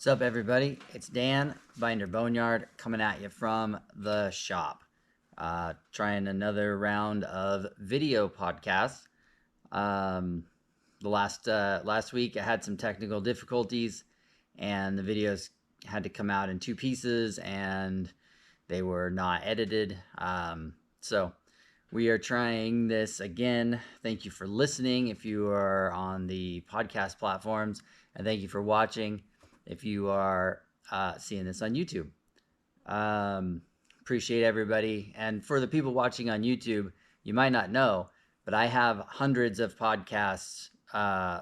What's up, everybody? It's Dan, Binder Boneyard, coming at you from the shop. Trying another round of video podcasts. The last week I had some technical difficulties, and the videos had to come out in two pieces, and they were not edited. So we are trying this again. Thank you for listening if you are on the podcast platforms, and thank you for watching if you are seeing this on YouTube. Appreciate everybody. And for the people watching on YouTube, you might not know, but I have hundreds of podcasts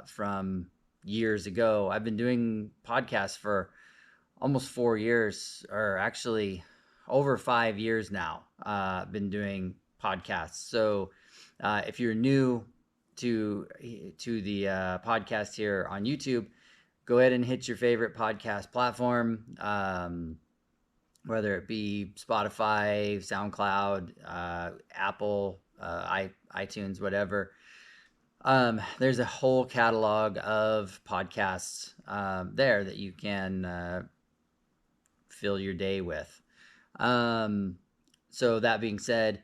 from years ago. I've been doing podcasts for almost 4 years, or actually over 5 years now. I've been doing podcasts. So if you're new to the podcast here on YouTube, go ahead and hit your favorite podcast platform, whether it be Spotify, SoundCloud, Apple, iTunes, whatever. There's a whole catalog of podcasts there that you can fill your day with. So that being said,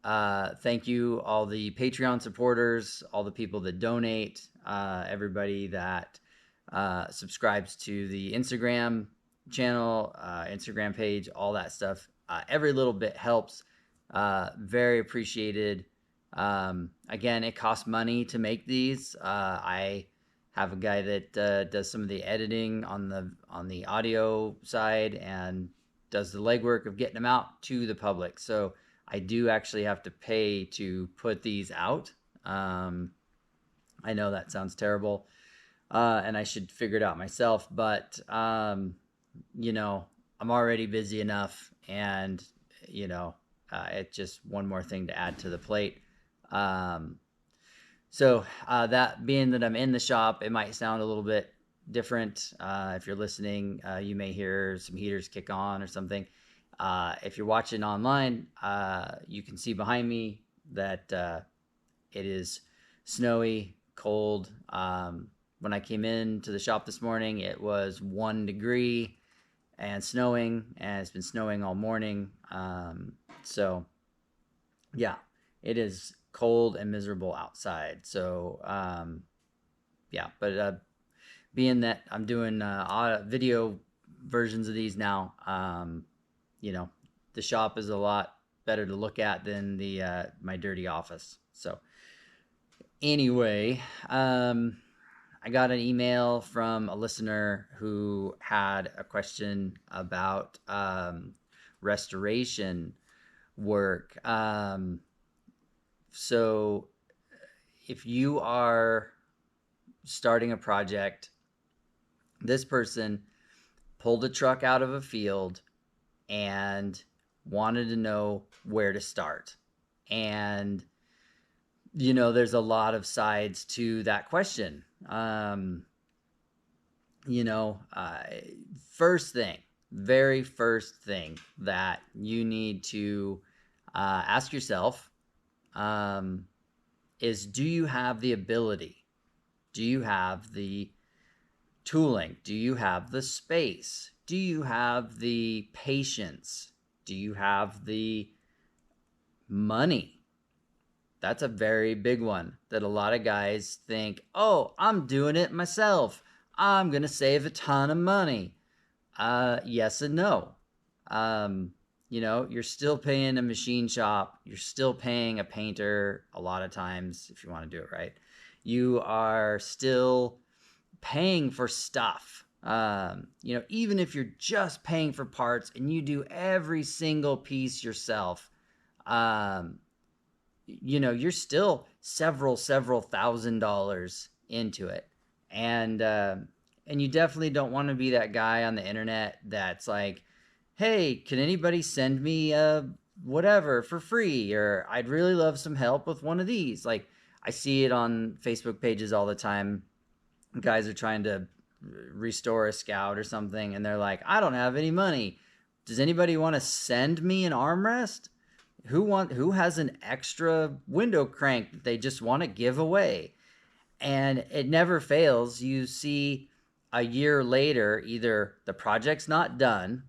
thank you, all the Patreon supporters, all the people that donate, everybody that subscribes to the Instagram channel, Instagram page, all that stuff. Every little bit helps. Very appreciated. Again, it costs money to make these. I have a guy that does some of the editing on the audio side and does the legwork of getting them out to the public. So I do actually have to pay to put these out. I know that sounds terrible. And I should figure it out myself, but, I'm already busy enough, and, it's just one more thing to add to the plate. So that being that I'm in the shop, it might sound a little bit different. If you're listening, you may hear some heaters kick on or something. If you're watching online, you can see behind me that it is snowy, cold. When I came into the shop this morning, it was 1 degree and snowing, and it's been snowing all morning. So yeah, it is cold and miserable outside. So but being that I'm doing video versions of these now, the shop is a lot better to look at than my dirty office. So anyway, I got an email from a listener who had a question about restoration work. So if you are starting a project, this person pulled a truck out of a field and wanted to know where to start. And there's a lot of sides to that question. Very first thing that you need to ask yourself is, do you have the ability? Do you have the tooling? Do you have the space? Do you have the patience? Do you have the money? That's a very big one that a lot of guys think, oh, I'm doing it myself. I'm going to save a ton of money. Yes and no. You're still paying a machine shop. You're still paying a painter a lot of times if you want to do it right. You are still paying for stuff. Even if you're just paying for parts and you do every single piece yourself, you're still several $1,000s into it. And you definitely don't want to be that guy on the internet that's like, hey, can anybody send me whatever for free? Or I'd really love some help with one of these. Like, I see it on Facebook pages all the time. Guys are trying to restore a Scout or something, and they're like, I don't have any money. Does anybody want to send me an armrest? Who has an extra window crank that they just want to give away? And it never fails. You see a year later, either the project's not done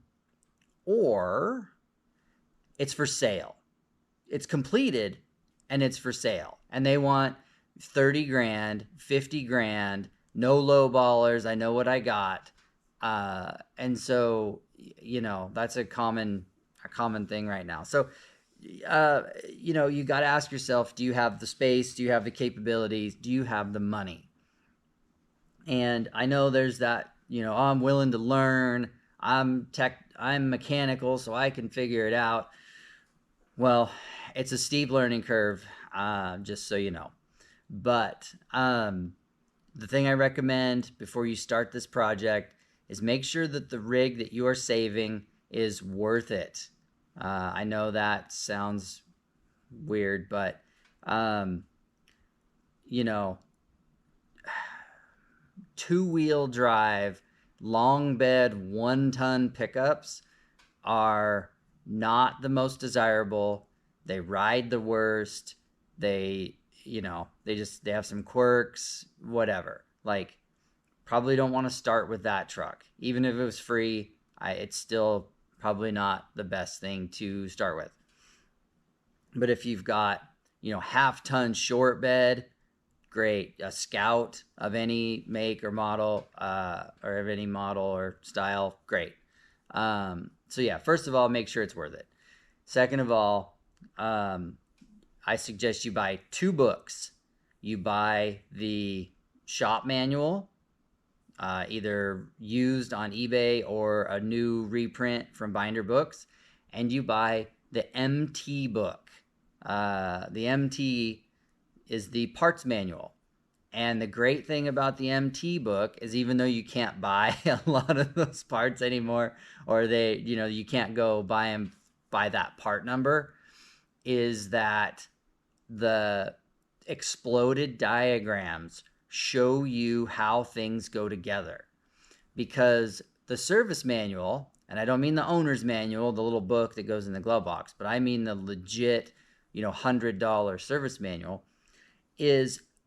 or it's for sale. It's completed and it's for sale. And they want 30 grand, 50 grand, no low ballers. I know what I got. And so, that's a common thing right now. So, you got to ask yourself, do you have the space? Do you have the capabilities? Do you have the money? And I know there's that, I'm willing to learn. I'm mechanical, so I can figure it out. Well, it's a steep learning curve, just so you know. But the thing I recommend before you start this project is make sure that the rig that you are saving is worth it. I know that sounds weird, but two-wheel drive, long bed, 1-ton pickups are not the most desirable. They ride the worst. They have some quirks, whatever. Like, probably don't want to start with that truck. Even if it was free, it's still probably not the best thing to start with. But if you've got, half-ton short bed, great. A Scout of any make or model, or of any model or style, great. So yeah, first of all, make sure it's worth it. Second of all, I suggest you buy 2 books. You buy the shop manual, either used on eBay or a new reprint from Binder Books, and you buy the MT book. The MT is the parts manual. And the great thing about the MT book is, even though you can't buy a lot of those parts anymore, or you can't go buy them by that part number, is that the exploded diagrams show you how things go together. Because the service manual, and I don't mean the owner's manual, the little book that goes in the glove box, but I mean the legit, $100 service manual,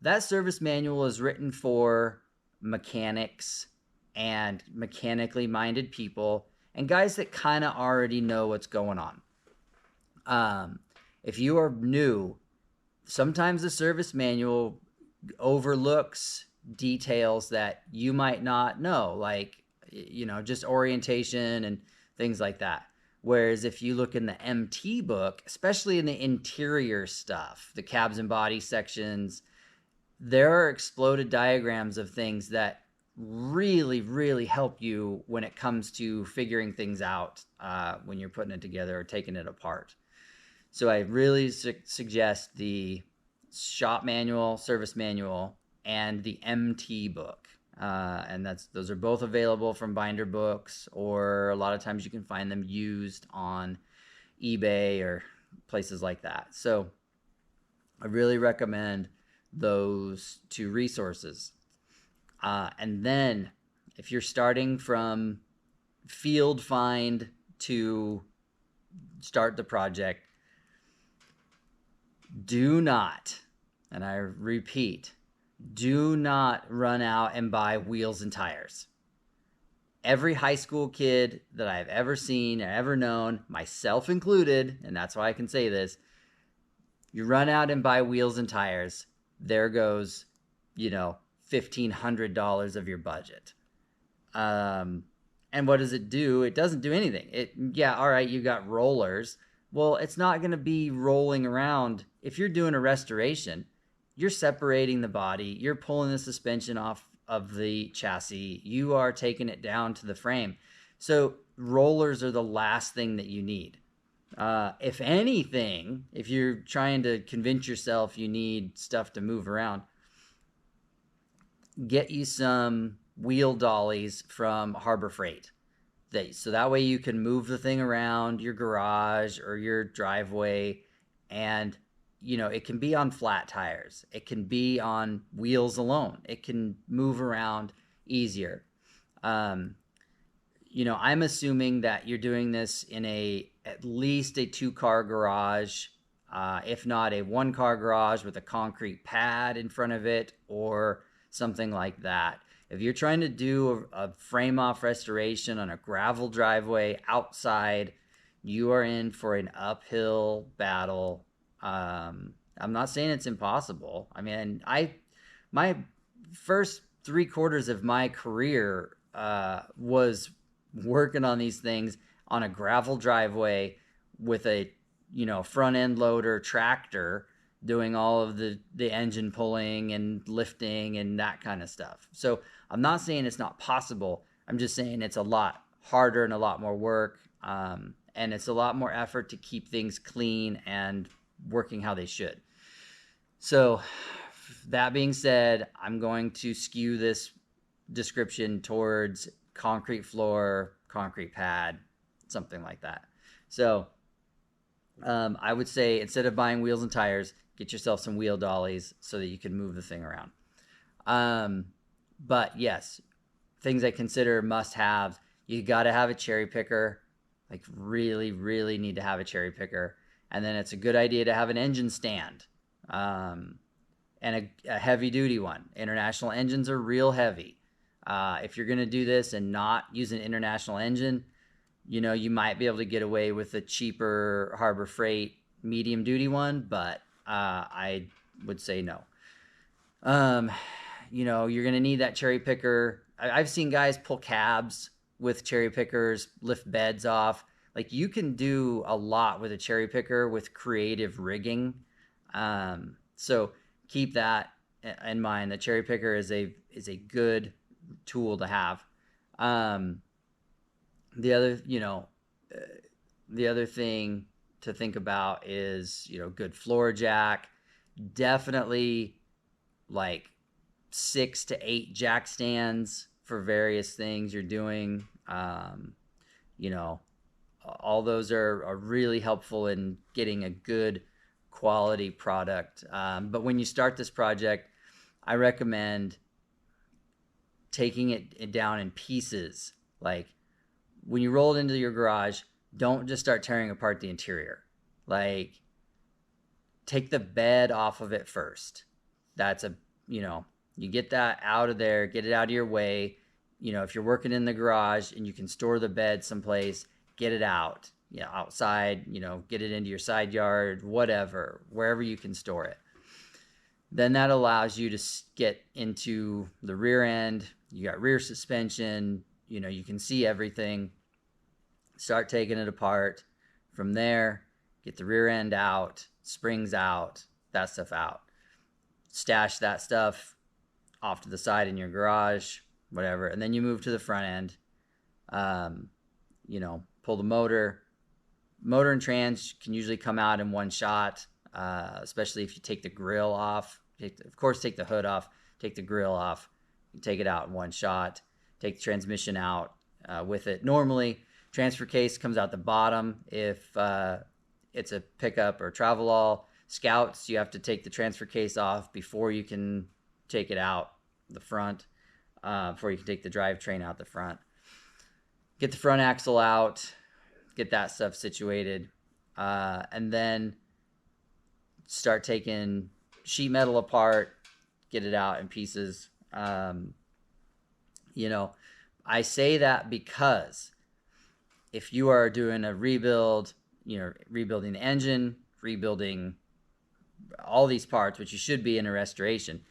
that service manual is written for mechanics and mechanically minded people and guys that kind of already know what's going on. If you are new, sometimes the service manual overlooks details that you might not know, like, just orientation and things like that. Whereas if you look in the MT book, especially in the interior stuff, the cabs and body sections, there are exploded diagrams of things that really, really help you when it comes to figuring things out when you're putting it together or taking it apart. So I really suggest the shop manual, service manual, and the MT book. And those are both available from Binder Books, or a lot of times you can find them used on eBay or places like that. So I really recommend those 2 resources. And then if you're starting from field find to start the project, do not, and I repeat, do not run out and buy wheels and tires. Every high school kid that I've ever seen or ever known, myself included, and that's why I can say this, you run out and buy wheels and tires, there goes, $1,500 of your budget. And what does it do? It doesn't do anything. All right, you got rollers. Well, it's not going to be rolling around. If you're doing a restoration, you're separating the body, you're pulling the suspension off of the chassis, you are taking it down to the frame. So rollers are the last thing that you need. If anything, if you're trying to convince yourself you need stuff to move around, get you some wheel dollies from Harbor Freight. So that way you can move the thing around your garage or your driveway, and it can be on flat tires. It can be on wheels alone. It can move around easier. I'm assuming that you're doing this in at least a 2-car garage, if not a 1-car garage with a concrete pad in front of it or something like that. If you're trying to do a frame off restoration on a gravel driveway outside, you are in for an uphill battle. I'm not saying it's impossible. I mean, my first 3/4 of my career was working on these things on a gravel driveway with a front end loader tractor, doing all of the engine pulling and lifting and that kind of stuff. So I'm not saying it's not possible. I'm just saying it's a lot harder and a lot more work, and it's a lot more effort to keep things clean and working how they should. So that being said, I'm going to skew this description towards concrete floor, concrete pad, something like that. So I would say, instead of buying wheels and tires, get yourself some wheel dollies so that you can move the thing around. But yes, things I consider must have. You got to have a cherry picker. Like, really, really need to have a cherry picker. And then it's a good idea to have an engine stand, and a heavy duty one. International engines are real heavy. If you're going to do this and not use an international engine, you might be able to get away with a cheaper Harbor Freight medium duty one, but I would say no. You're going to need that cherry picker. I've seen guys pull cabs with cherry pickers, lift beds off. Like, you can do a lot with a cherry picker with creative rigging. So keep that in mind. The cherry picker is a good tool to have. The other thing to think about is, good floor jack. Definitely like 6 to 8 jack stands for various things you're doing. All those are really helpful in getting a good quality product. But when you start this project, I recommend taking it down in pieces. Like, when you roll it into your garage, don't just start tearing apart the interior. Like, take the bed off of it first. That's you get that out of there, get it out of your way. If you're working in the garage and you can store the bed someplace, get it out. Outside, get it into your side yard, whatever, wherever you can store it. Then that allows you to get into the rear end. You got rear suspension, you can see everything. Start taking it apart. From there, get the rear end out, springs out, that stuff out. Stash that stuff off to the side in your garage, whatever. And then you move to the front end. Pull the motor. Motor and trans can usually come out in one shot, especially if you take the grill off. Of course, take the hood off, take the grill off. You take it out in one shot. Take the transmission out with it. Normally, transfer case comes out the bottom. If it's a pickup or travel-all. Scouts, you have to take the transfer case off before you can take it out the front, before you can take the drivetrain out the front. Get the front axle out, get that stuff situated, and then start taking sheet metal apart, get it out in pieces. I say that because if you are doing a rebuild, rebuilding the engine, rebuilding all these parts, which you should be in a restoration,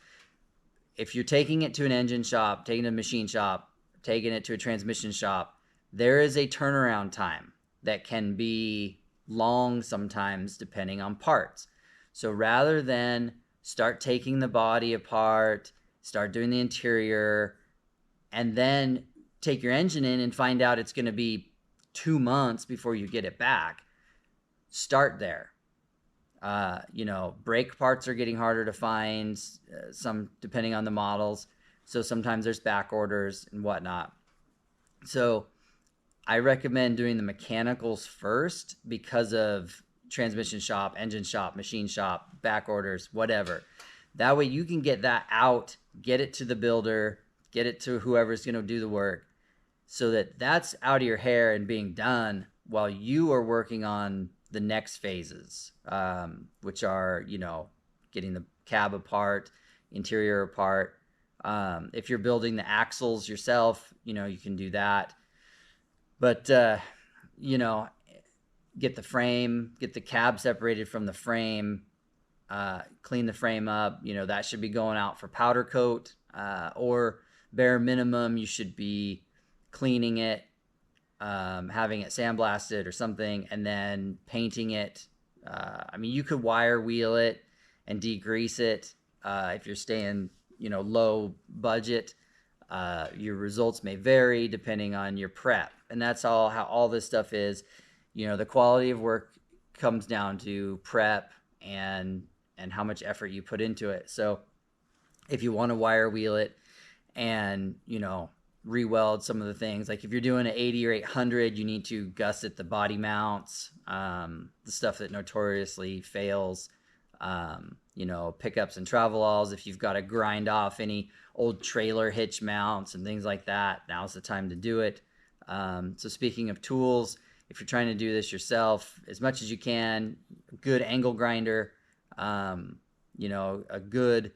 if you're taking it to an engine shop, taking it to a machine shop, taking it to a transmission shop, there is a turnaround time that can be long sometimes, depending on parts. So rather than start taking the body apart, start doing the interior, and then take your engine in and find out it's going to be 2 months before you get it back, start there. Brake parts are getting harder to find, some depending on the models. So sometimes there's back orders and whatnot. So I recommend doing the mechanicals first because of transmission shop, engine shop, machine shop, back orders, whatever. That way you can get that out, get it to the builder, get it to whoever's going to do the work, so that that's out of your hair and being done while you are working on the next phases, which are, getting the cab apart, interior apart, If you're building the axles yourself, you can do that. But, get the frame, get the cab separated from the frame, clean the frame up. That should be going out for powder coat, or bare minimum, you should be cleaning it, having it sandblasted or something, and then painting it. You could wire wheel it and degrease it. If you're staying, low budget, your results may vary depending on your prep. And that's how all this stuff is. The quality of work comes down to prep and how much effort you put into it. So if you want to wire wheel it and, re-weld some of the things, like if you're doing an 80 or 800, you need to gusset the body mounts, the stuff that notoriously fails, pickups and travelalls. If you've got to grind off any old trailer hitch mounts and things like that, now's the time to do it. So speaking of tools, if you're trying to do this yourself, as much as you can, a good angle grinder, a good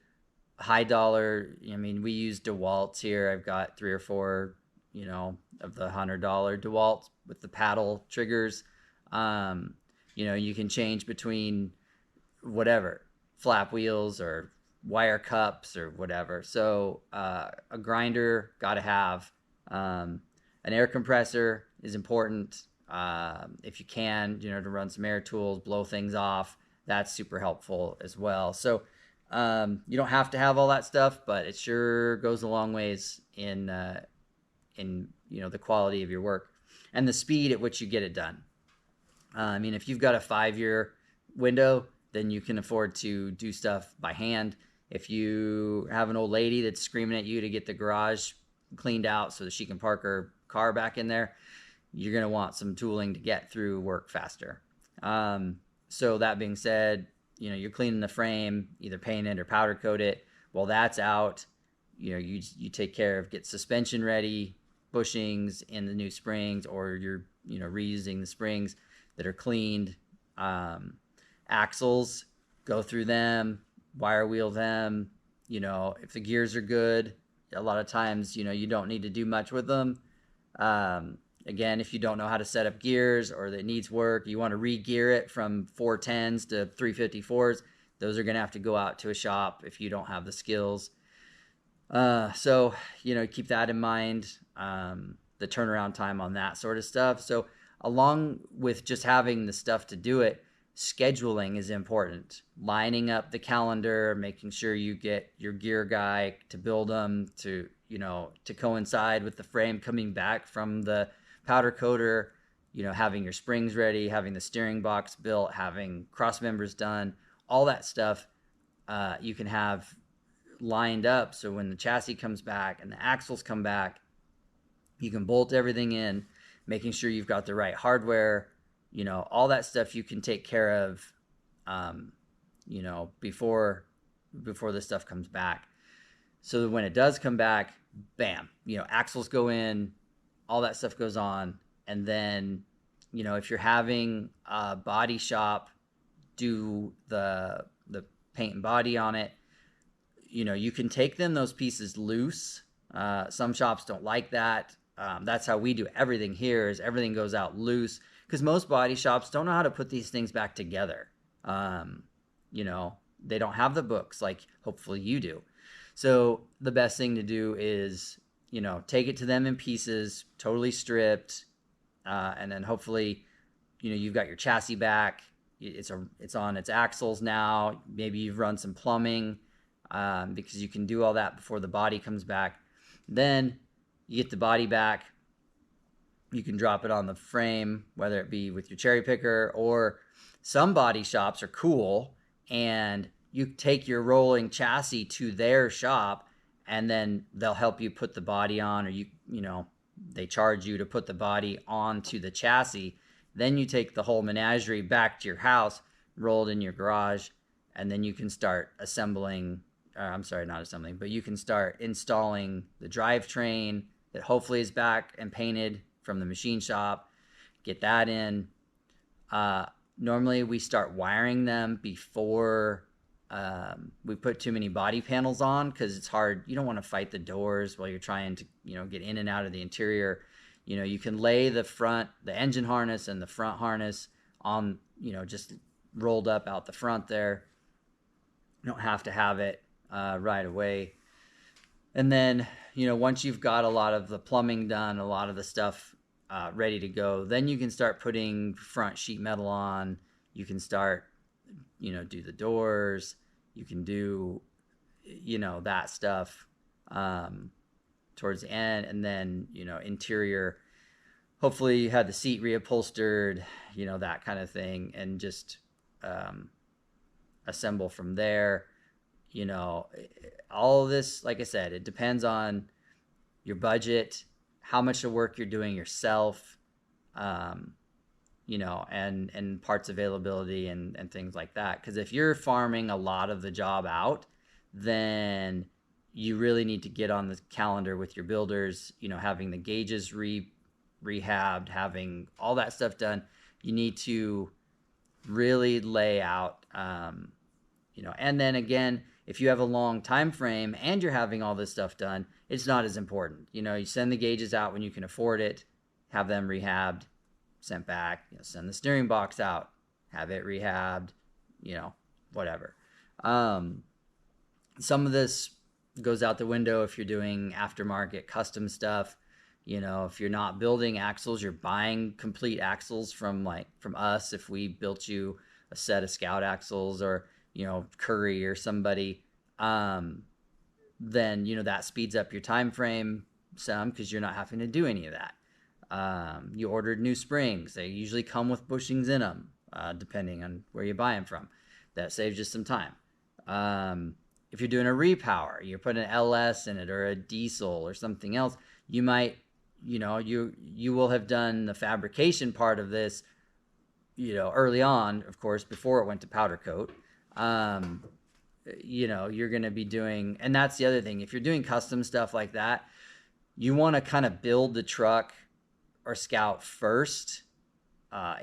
high dollar. We use DeWalt's here. I've got 3 or 4, of the $100 DeWalt with the paddle triggers. You can change between whatever, flap wheels or wire cups or whatever. So a grinder, got to have. An air compressor is important. If you can, to run some air tools, blow things off, that's super helpful as well. So you don't have to have all that stuff, but it sure goes a long ways in the quality of your work and the speed at which you get it done. If you've got a 5-year window, then you can afford to do stuff by hand. If you have an old lady that's screaming at you to get the garage cleaned out so that she can park her car back in there, you're going to want some tooling to get through work faster. So that being said, you're cleaning the frame, either paint it or powder coat it. While that's out, you take care of get suspension ready, bushings in the new springs, or you're reusing the springs that are cleaned. Axles, go through them, wire wheel them. If the gears are good, a lot of times you don't need to do much with them. Again, if you don't know how to set up gears or that needs work, you want to re-gear it from 410s to 354s, those are going to have to go out to a shop if you don't have the skills. So keep that in mind, the turnaround time on that sort of stuff. So along with just having the stuff to do it, scheduling is important. Lining up the calendar, making sure you get your gear guy to build them to coincide with the frame coming back from the powder coater, having your springs ready, having the steering box built, having cross members done, all that stuff you can have lined up. So when the chassis comes back and the axles come back, you can bolt everything in, making sure you've got the right hardware, all that stuff you can take care of, before the stuff comes back. So that when it does come back, bam, axles go in, all that stuff goes on. And then, if you're having a body shop do the paint and body on it, you can take those pieces loose. Some shops don't like that. That's how we do everything here, is everything goes out loose, because most body shops don't know how to put these things back together. They don't have the books like hopefully you do. So the best thing to do is, take it to them in pieces, totally stripped, and then hopefully, you've got your chassis back. It's on its axles now. Maybe you've run some plumbing, because you can do all that before the body comes back. Then you get the body back. You can drop it on the frame, whether it be with your cherry picker, or some body shops are cool and you take your rolling chassis to their shop and then they'll help you put the body on, or they charge you to put the body onto the chassis. Then you take the whole menagerie back to your house, rolled in your garage, and then you can start assembling, but you can start installing the drivetrain that hopefully is back and painted from the machine shop. Get that in. Normally we start wiring them before we put too many body panels on because it's hard. You don't want to fight the doors while you're trying to, get in and out of the interior. You can lay the engine harness and the front harness on, just rolled up out the front there. You don't have to have it right away. And then, once you've got a lot of the plumbing done, a lot of the stuff ready to go, then you can start putting front sheet metal on. You can start, do the doors. You can do, that stuff towards the end. And then, interior, hopefully you had the seat reupholstered, that kind of thing, and just assemble from there. All of this, like I said, it depends on your budget, how much of work you're doing yourself, and parts availability and things like that. Because if you're farming a lot of the job out, then you really need to get on the calendar with your builders, having the gauges rehabbed, having all that stuff done. You need to really lay out, and then again, if you have a long time frame and you're having all this stuff done, it's not as important. You send the gauges out when you can afford it, have them rehabbed, sent back, send the steering box out, have it rehabbed, whatever. Some of this goes out the window if you're doing aftermarket custom stuff. If you're not building axles, you're buying complete axles from us. If we built you a set of Scout axles, or Curry or somebody, then that speeds up your time frame some, because you're not having to do any of that. You ordered new springs. They usually come with bushings in them, depending on where you buy them from. That saves you some time. If you're doing a repower, you're putting an LS in it or a diesel or something else, you might, you will have done the fabrication part of this, early on, of course, before it went to powder coat. You're going to be doing, and that's the other thing. If you're doing custom stuff like that, you want to kind of build the truck or Scout first,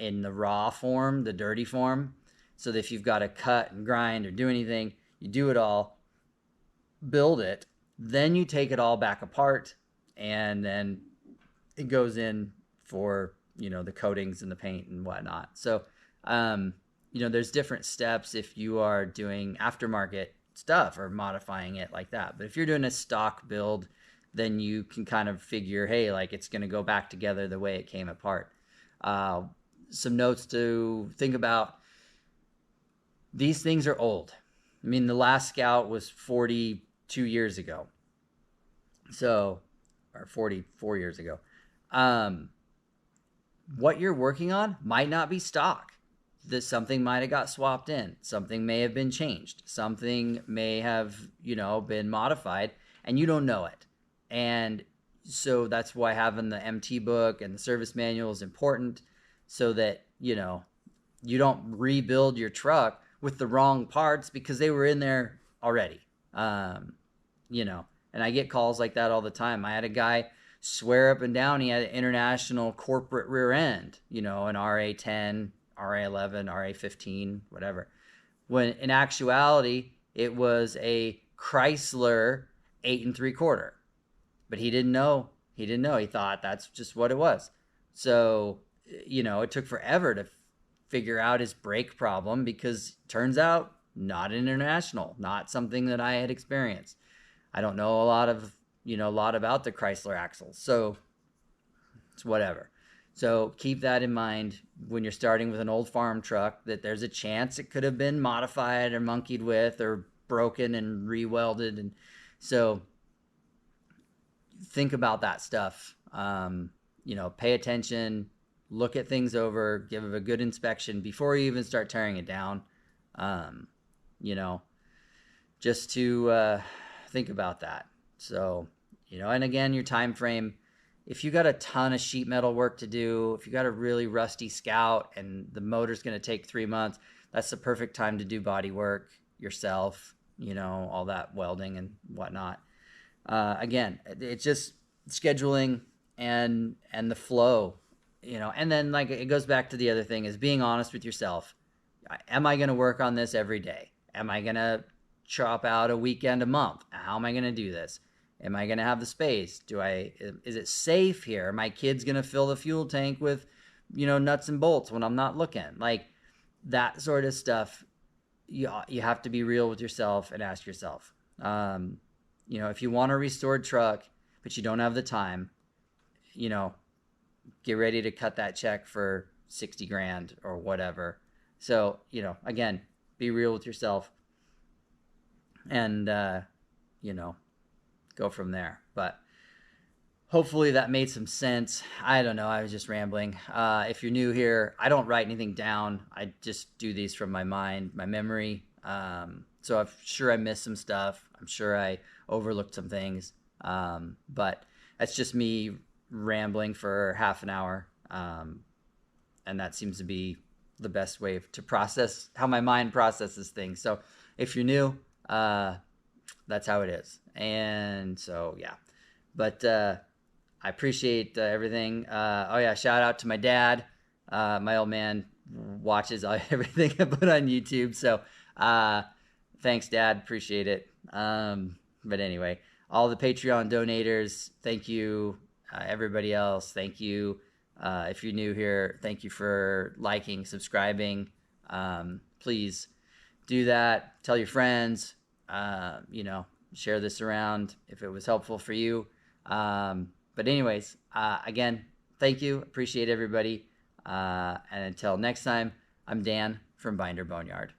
in the raw form, the dirty form, so that if you've got to cut and grind or do anything, you do it all, build it, then you take it all back apart, and then it goes in for, the coatings and the paint and whatnot. So, there's different steps if you are doing aftermarket stuff or modifying it like that. But if you're doing a stock build, then you can kind of figure, hey, it's going to go back together the way it came apart. Some notes to think about. These things are old. I mean, the last Scout was 42 years ago. So, or 44 years ago. What you're working on might not be stock. That something might have got swapped in. Something may have been changed. Something may have, been modified, and you don't know it. And so that's why having the MT book and the service manual is important, so that, you don't rebuild your truck with the wrong parts because they were in there already. And I get calls like that all the time. I had a guy swear up and down he had an international corporate rear end, an RA10, RA11, RA15, whatever. When in actuality, it was a Chrysler 8 3/4. But he didn't know. He thought that's just what it was. So, it took forever to figure out his brake problem, because turns out not international, not something that I had experienced. I don't know a lot about the Chrysler axles. So it's whatever. So keep that in mind when you're starting with an old farm truck, that there's a chance it could have been modified or monkeyed with or broken and re-welded. And so think about that stuff. Pay attention, look at things over, give it a good inspection before you even start tearing it down. Just to think about that. So, and again, your time frame. If you got a ton of sheet metal work to do, if you got a really rusty Scout and the motor's going to take 3 months, that's the perfect time to do body work yourself, all that welding and whatnot. Again, it's just scheduling and the flow, and then it goes back to the other thing, is being honest with yourself. Am I going to work on this every day? am I going to chop out a weekend a month? How am I going to do this? Am I going to have the space? Is it safe here? Are my kids going to fill the fuel tank with, nuts and bolts when I'm not looking? Like that sort of stuff. You have to be real with yourself and ask yourself, if you want a restored truck, but you don't have the time, get ready to cut that check for 60 grand or whatever. So, again, be real with yourself and, go from there. But hopefully that made some sense. I don't know. I was just rambling. If you're new here, I don't write anything down. I just do these from my mind, my memory. So I'm sure I missed some stuff. I'm sure I overlooked some things. But that's just me rambling for half an hour. And that seems to be the best way to process how my mind processes things. So if you're new, that's how it is. And so, yeah. But I appreciate everything. Shout out to my dad. My old man watches everything I put on YouTube. So thanks, Dad. Appreciate it. But anyway, all the Patreon donators, thank you. Everybody else, thank you. If you're new here, thank you for liking, subscribing. Please do that. Tell your friends. Share this around if it was helpful for you. But anyways, again, thank you. Appreciate everybody. And until next time, I'm Dan from Boneyard.